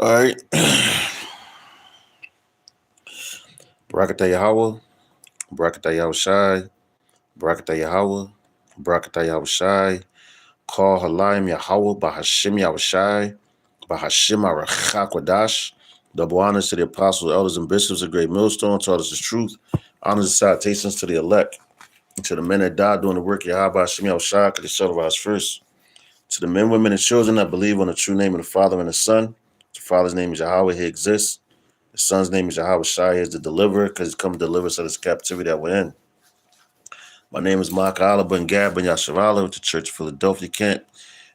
All right. Barakatah Yahweh, Barakatah Yahushai, Barakatah Yahweh, Barakatah Yahushai, Call Halayim Yahweh, Bahashim Yahushai, Bahashim Arachakwadash. Double honors to the apostles, elders, and bishops of Great Millstone, taught us the truth. Honors and salutations to the elect, and to the men that died doing the work of Yahweh, Bahashim Yahushai, because they shall rise first. To the men, women, and children that believe on the true name of the Father and the Son. The Father's name is Yahweh, he exists. The Son's name is Yahweh Shai, he is the deliverer, because he's come to deliver us out of this captivity that we're in. My name is Mark Allah Ben Gab Ben Yasharala with the Church of Philadelphia, Kent,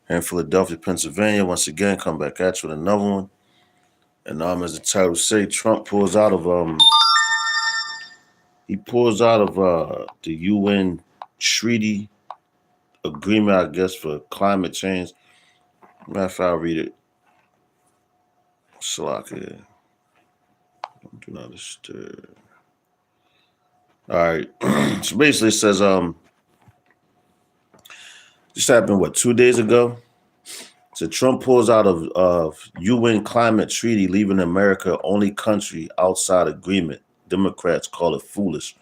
here in Philadelphia, Pennsylvania. Once again, come back at you with another one. And as the title say, Trump pulls out of the UN treaty agreement, I guess, for climate change. Matter of fact, I'll read it. Salaka. Do not disturb. All right. So basically it says, this happened, 2 days ago? So Trump pulls out of UN climate treaty, leaving America only country outside agreement. Democrats call it foolish.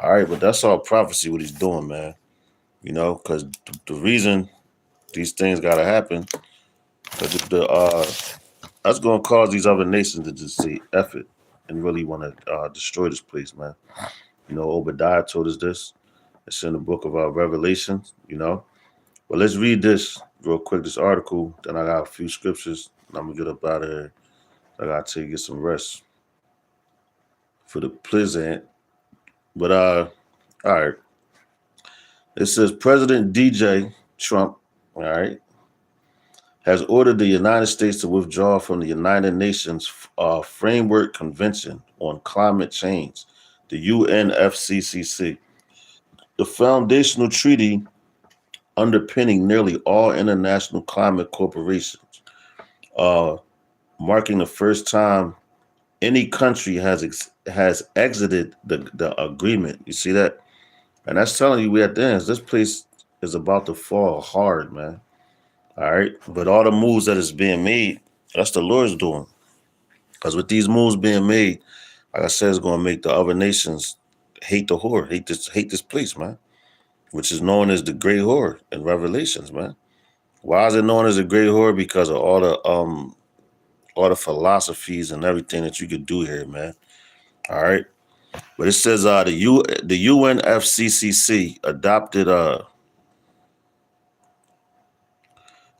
All right, but that's all prophecy what he's doing, man. You know, because the reason these things got to happen, because that's going to cause these other nations to just say F it and really want to destroy this place, man. You know, Obadiah told us this. It's in the book of Revelations, you know. Well, let's read this real quick, this article. Then I got a few scriptures, and I'm going to get up out of here. I got to get some rest for the pleasant. But, all right. It says President DJ Trump, all right, has ordered the United States to withdraw from the United Nations Framework Convention on Climate Change, the UNFCCC. The foundational treaty underpinning nearly all international climate corporations, marking the first time any country has exited the agreement. You see that? And that's telling you we at the end. This place is about to fall hard, man. All right. But all the moves that is being made, that's the Lord's doing. Because with these moves being made, like I said, it's going to make the other nations hate the whore, hate this place, man, which is known as the Great Whore in Revelations, man. Why is it known as a Great Whore? Because of all the philosophies and everything that you could do here, man. All right. But it says the UNFCCC adopted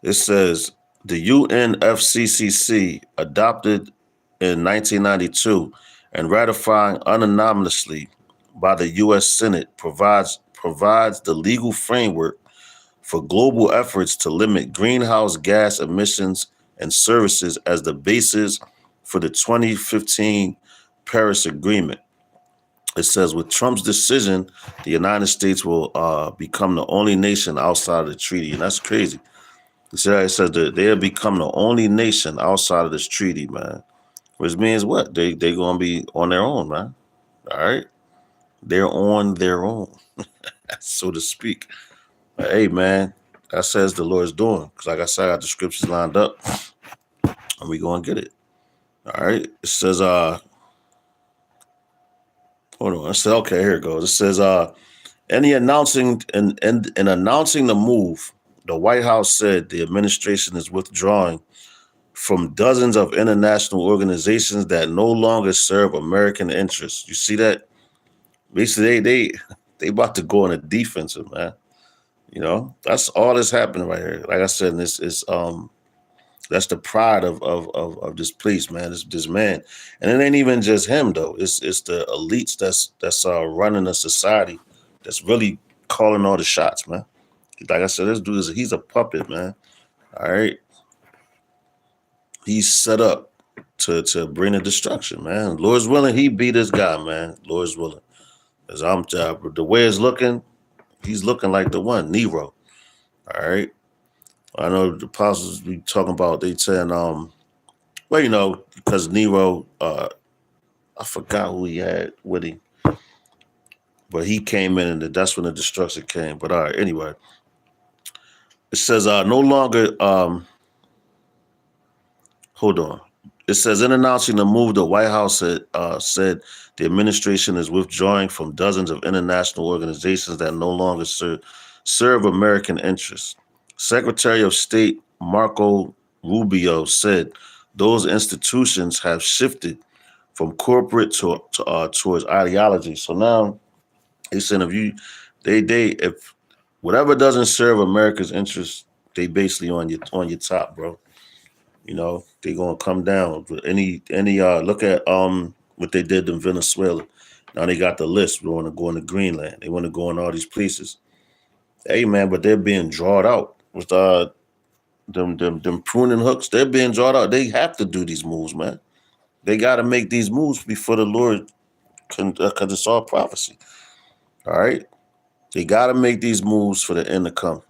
it says the UNFCCC adopted in 1992 and ratifying unanimously by the U.S. Senate provides the legal framework for global efforts to limit greenhouse gas emissions and services as the basis for the 2015 Paris Agreement. It says with Trump's decision, the United States will become the only nation outside of the treaty. And that's crazy. It says that they'll become the only nation outside of this treaty, man. Which means what? They're going to be on their own, man. All right? They're on their own, so to speak. But hey, man, that says the Lord's doing. Because like I said, I got the scriptures lined up. And we going to get it. All right? It says, hold on. It said, okay, here it goes. It says, in announcing the move, the White House said the administration is withdrawing from dozens of international organizations that no longer serve American interests. You see that? Basically, they about to go on a defensive, man. You know, that's all that's happening right here. Like I said, this is that's the pride of this place, man. This man, and it ain't even just him though. It's the elites that's running the society that's really calling all the shots, man. Like I said, this dude he's a puppet, man. All right, he's set up to bring the destruction, man. Lord's willing, he beat this guy, man. Lord's willing, as I'm the way it's looking, he's looking like the one Nero. All right, I know the apostles be talking about they saying well, you know, because Nero, I forgot who he had with him, but he came in and that's when the destruction came. But all right, anyway, it says no longer. Hold on. It says, in announcing the move, the White House said the administration is withdrawing from dozens of international organizations that no longer serve American interests. Secretary of State Marco Rubio said those institutions have shifted from corporate towards ideology. So now they said if whatever doesn't serve America's interests, they basically on your top, bro. You know, they gonna come down. Any look at what they did in Venezuela. Now they got the list. We want to go into Greenland. They want to go in all these places. Hey man, but they're being drawn out with them pruning hooks. They're being drawn out. They have to do these moves, man. They got to make these moves before the Lord because it's all prophecy. All right, they got to make these moves for the end to come,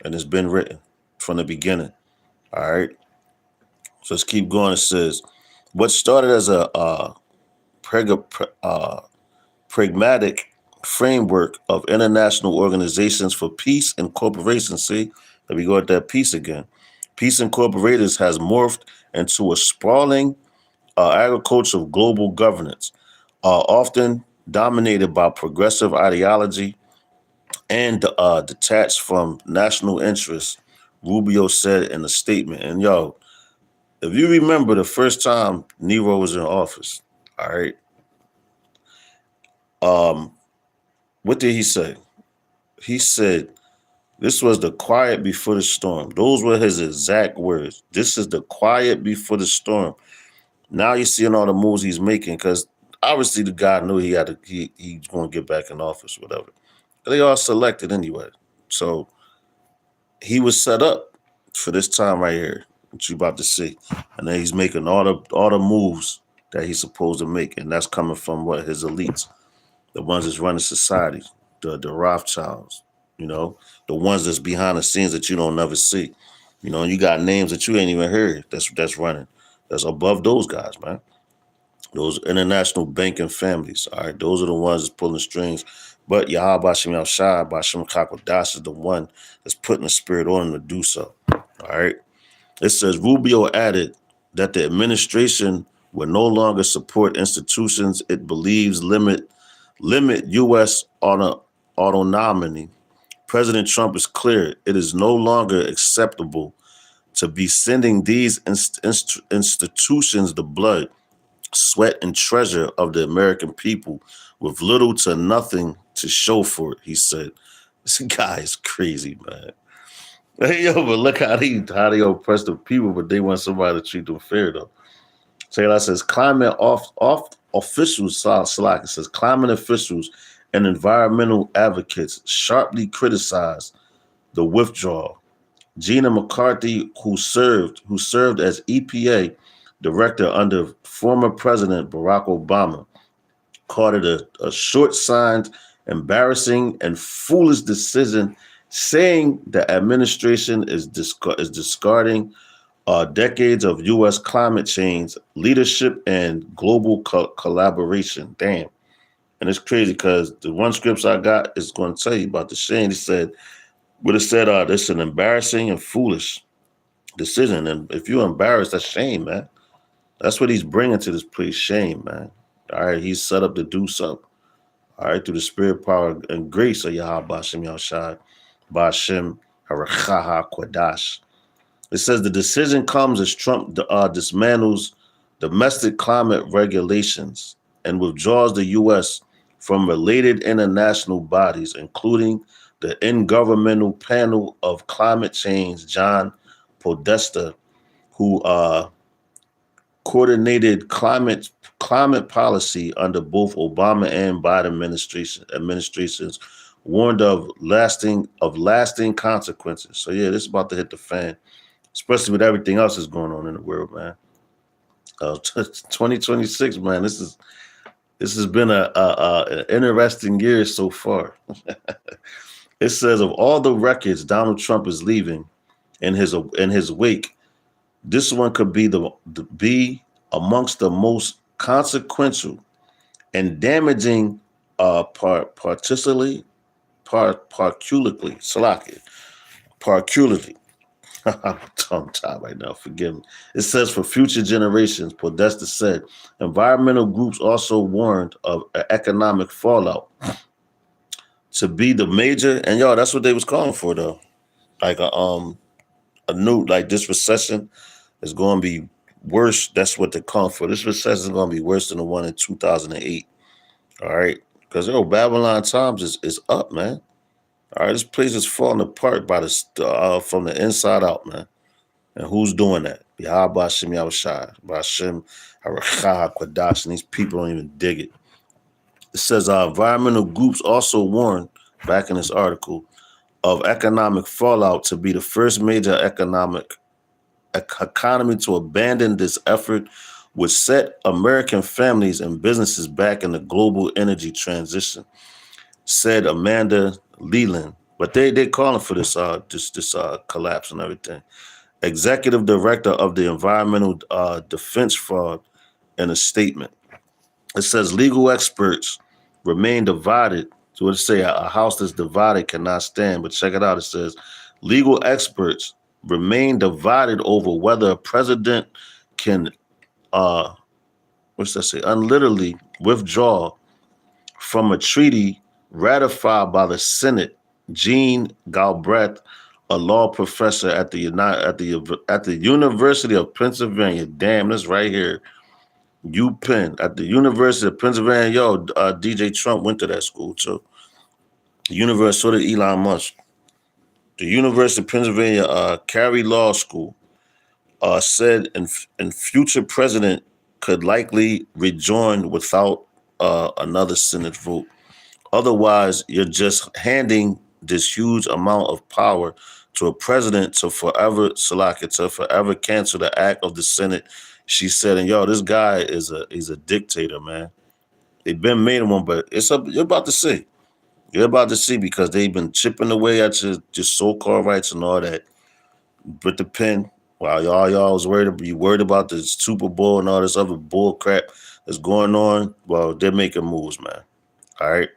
and it's been written from the beginning. All right, so let's keep going. It says what started as a pragmatic framework of international organizations for peace and cooperation. See, there we go at that peace again. Peace Incorporated has morphed into a sprawling agriculture of global governance, often dominated by progressive ideology and detached from national interests, Rubio said in a statement. And yo, if you remember the first time Nero was in office, all right, um, what did he say? He said, this was the quiet before the storm. Those were his exact words. This is the quiet before the storm. Now you're seeing all the moves he's making because obviously the guy knew he's going to get back in office, whatever. They all selected anyway. So he was set up for this time right here, what you about to see. And then he's making all the moves that he's supposed to make. And that's coming from what his elites, the ones that's running society, the Rothschilds, you know, the ones that's behind the scenes that you don't never see. You know, and you got names that you ain't even heard that's running. That's above those guys, man. Those international banking families, all right, those are the ones that's pulling strings. But Yahweh Bashem Yahshai, Bashem Kakodash is the one that's putting the spirit on him to do so. All right. It says Rubio added that the administration will no longer support institutions it believes limit U.S. autonomy. President Trump is clear it is no longer acceptable to be sending these institutions the blood, sweat, and treasure of the American people with little to nothing to show for it, he said. This guy is crazy, man. Hey, yo, but look how they oppress the people, but they want somebody to treat them fair, though. Taylor says climate off officials, Slack, it says climate officials and environmental advocates sharply criticized the withdrawal. Gina McCarthy, who served as EPA director under former President Barack Obama, called it a short-sighted, embarrassing, and foolish decision, saying the administration is discarding decades of U.S. climate change leadership and global collaboration. Damn. And it's crazy because the one scripts I got is going to tell you about the shame. He said, would have said, this is an embarrassing and foolish decision. And if you're embarrassed, that's shame, man. That's what he's bringing to this place, shame, man. All right, he's set up to do something. All right, through the spirit, power, and grace of Yahweh Bashem Yahshai, Bashem Harachaha Kwadash. It says the decision comes as Trump dismantles domestic climate regulations and withdraws the U.S. from related international bodies, including the Intergovernmental Panel of Climate Change, John Podesta, who coordinated climate policy under both Obama and Biden administrations, warned of lasting consequences. So yeah, this is about to hit the fan, especially with everything else that's going on in the world, man. 2026, man. This has been an interesting year so far. It says of all the records Donald Trump is leaving in his wake, this one could be amongst the most consequential and damaging, particularly, I'm tongue tied right now. Forgive me. It says for future generations, Podesta said, environmental groups also warned of economic fallout to be the major. And yo, that's what they was calling for though. Like a new like this recession is going to be worse. That's what they're calling for. This recession is going to be worse than the one in 2008. All right, because Babylon times is up, man. All right, this place is falling apart by the from the inside out, man. And who's doing that? Yahweh Shem Yahushai, Bashem Harakah Kwadash, and these people don't even dig it. It says environmental groups also warned back in this article of economic fallout to be the first major economy to abandon this effort, which set American families and businesses back in the global energy transition, said Amanda Leland. But they calling for this collapse and everything. Executive director of the Environmental Defense Fraud in a statement. It says legal experts remain divided. So what it say? A house that's divided cannot stand. But check it out. It says legal experts remain divided over whether a president can, what's that say? Unilaterally withdraw from a treaty ratified by the Senate. Jean Galbraith, a law professor at the University of Pennsylvania. Damn, this right here. UPenn at the University of Pennsylvania. Yo, DJ Trump went to that school too. The University, so did Elon Musk. The University of Pennsylvania Carey Law School said in future president could likely rejoin without another Senate vote. Otherwise, you're just handing this huge amount of power to a president to forever cancel the act of the Senate. She said, and yo, this guy is a dictator, man. They've been made him one, but you're about to see. You're about to see because they've been chipping away at your so-called rights and all that. With the pen, while y'all was worried about the Super Bowl and all this other bull crap that's going on. Well, they're making moves, man. All right.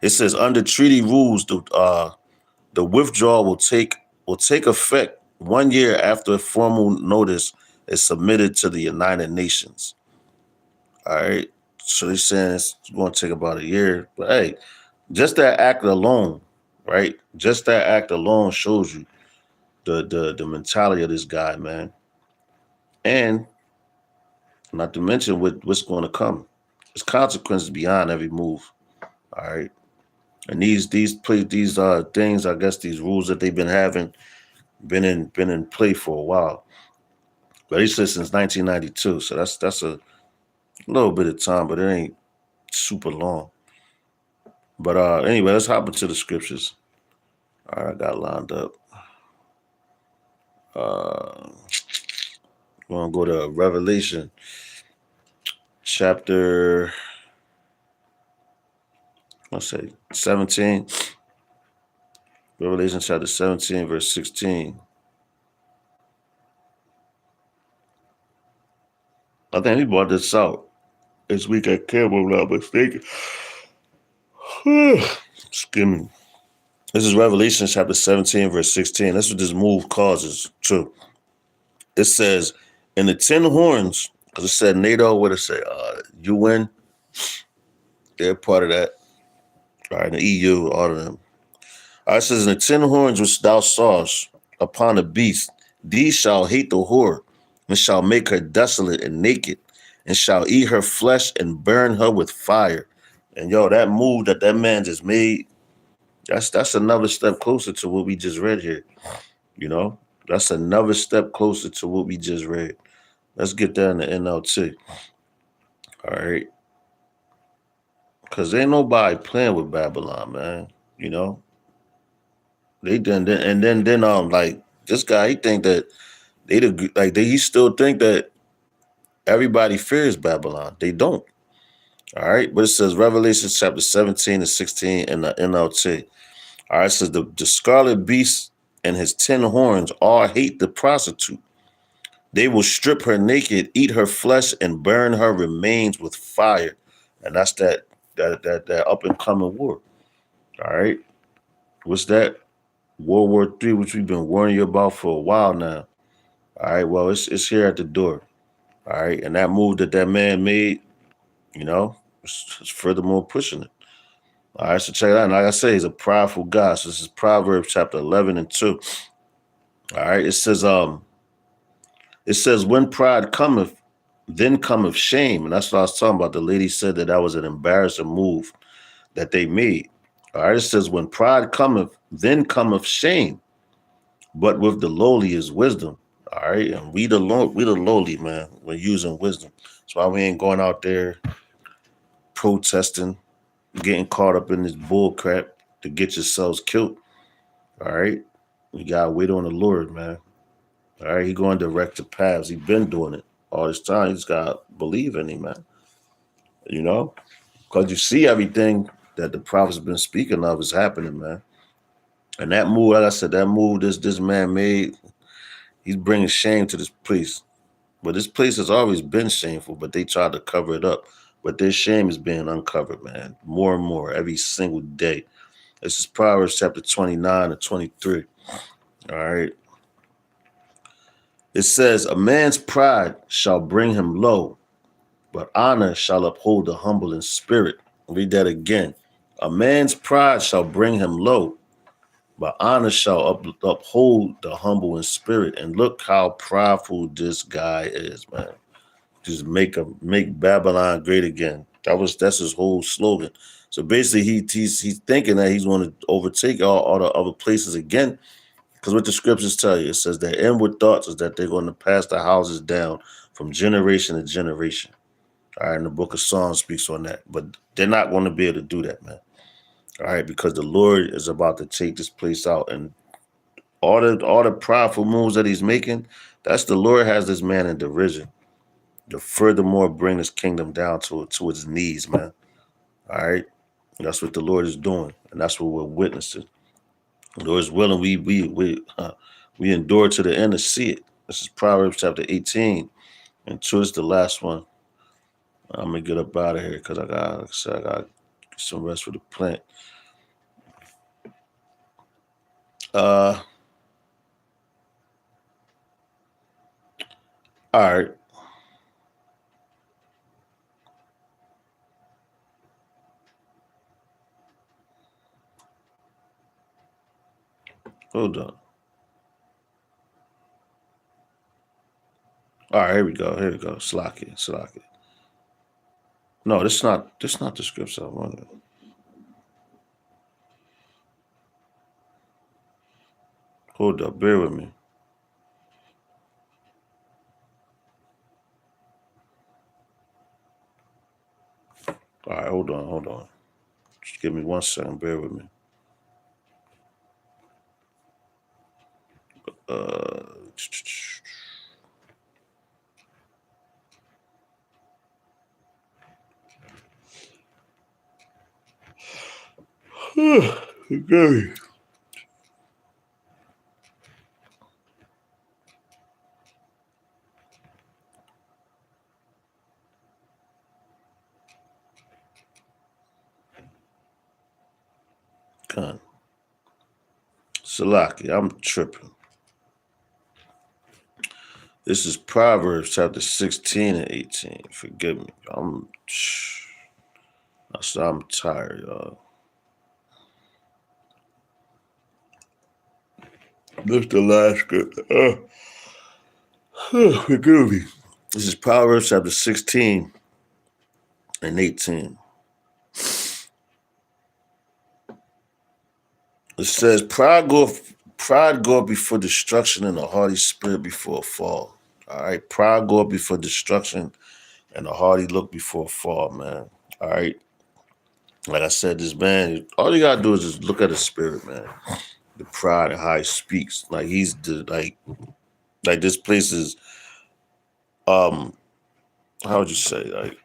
It says under treaty rules, the withdrawal will take effect 1 year after a formal notice is submitted to the United Nations. All right. So they're saying it's going to take about a year. But hey, just that act alone, right? Just that act alone shows you the mentality of this guy, man. And not to mention what's going to come. There's consequences beyond every move. All right. And these things, I guess these rules that they've been having been in play for a while. But he said since 1992. So that's a little bit of time, but it ain't super long. But anyway, let's hop into the scriptures. All right, I got lined up. We're gonna go to Revelation chapter, let's say 17. Revelation chapter 17, verse 16. I think we brought this out this week at camp, if I'm not mistaken. Excuse me. This is Revelation chapter 17, verse 16. That's what this move causes, too. It says, in the 10 horns, because it said NATO, what it say? UN, they're part of that. All right, the EU, all of them. All right, it says, in the 10 horns which thou sawest upon the beast, these shall hate the whore, and shall make her desolate and naked, and shall eat her flesh and burn her with fire. And yo, that move that man just made, that's another step closer to what we just read here. You know, that's another step closer to what we just read. Let's get that in the NLT. All right. Because ain't nobody playing with Babylon, man. You know? They then like this guy, he think that he still think that everybody fears Babylon. They don't. All right. But it says Revelation chapter 17 and 16 in the NLT. All right. It says the scarlet beast and his 10 horns all hate the prostitute. They will strip her naked, eat her flesh, and burn her remains with fire. And that's that up and coming war. All right. What's that? World War III, which we've been warning you about for a while now. All right, well, it's here at the door. All right, and that move that man made, you know, it's furthermore pushing it. All right, so check it out. And like I say, he's a prideful guy. So this is Proverbs chapter 11 and 2. All right, it says, when pride cometh, then cometh shame. And that's what I was talking about. The lady said that was an embarrassing move that they made. All right, it says, when pride cometh, then cometh shame. But with the lowly is wisdom. All right, and we the lowly, man. We're using wisdom. That's why we ain't going out there protesting, getting caught up in this bull crap to get yourselves killed. All right, you gotta wait on the Lord, man. All right, he going direct the paths. He been doing it all this time. You just gotta believe in him, man. You know, because you see everything that the prophets have been speaking of is happening, man. And that move, like I said, that move this man made, he's bringing shame to this place. But this place has always been shameful, but they tried to cover it up. But their shame is being uncovered, man, more and more every single day. This is Proverbs chapter 29 and 23. All right. It says, a man's pride shall bring him low, but honor shall uphold the humble in spirit. Read that again. A man's pride shall bring him low, but honor shall uphold the humble in spirit. And look how prideful this guy is, man. Just make Babylon great again. That's his whole slogan. So basically, he's thinking that he's going to overtake all the other places again. Because what the scriptures tell you, it says their inward thoughts is that they're going to pass the houses down from generation to generation. All right, and the book of Psalms speaks on that. But they're not going to be able to do that, man. All right, because the Lord is about to take this place out. And all the prideful moves that he's making, that's the Lord has this man in derision. To furthermore bring his kingdom down to its knees, man. All right. That's what the Lord is doing. And that's what we're witnessing. The Lord is willing, we endure to the end to see it. This is Proverbs chapter 18. And 2 is the last one. I'm gonna get up out of here because I got some rest for the plant. All right. Hold on. All right, here we go. Slack it. No, this not the scripture I wanted. Hold up, bear with me. All right, hold on. Just give me 1 second, bear with me. Okay. Con. Salaki, I'm tripping. This is Proverbs chapter 16 and 18. Forgive me. I'm tired, y'all. This the last script. Forgive me. This is Proverbs chapter 16 and 18. It says, pride goeth before destruction and a haughty spirit before a fall. All right. Pride goeth before destruction and a haughty look before a fall, man. All right. Like I said, this man, all you gotta do is just look at his spirit, man. The pride and how he speaks. Like he's like this place is how would you say, like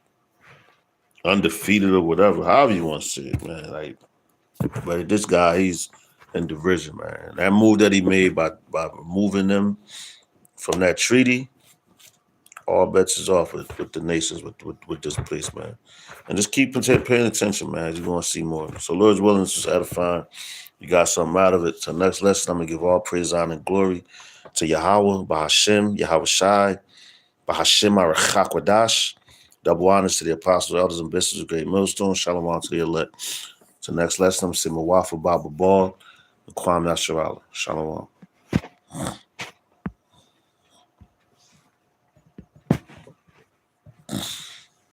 undefeated or whatever, however you want to say it, man. Like, but this guy, he's in derision, man. That move that he made by removing them from that treaty, all bets is off with the nations, with this place, man. And just keep paying attention, man. You're going to see more. So Lord's willing, this is edifying. You got something out of it. So next lesson, I'm going to give all praise, honor, and glory to Yahweh, Bahashem, Yahweh Shai, Bahashem Arachakwadash. Double honors to the apostles, elders, and bishops of Great Millstone. Shalom to the elect. So next lesson, I'm going to say Mawafa Baba Ball, and Kwam Nasharala. Shalom.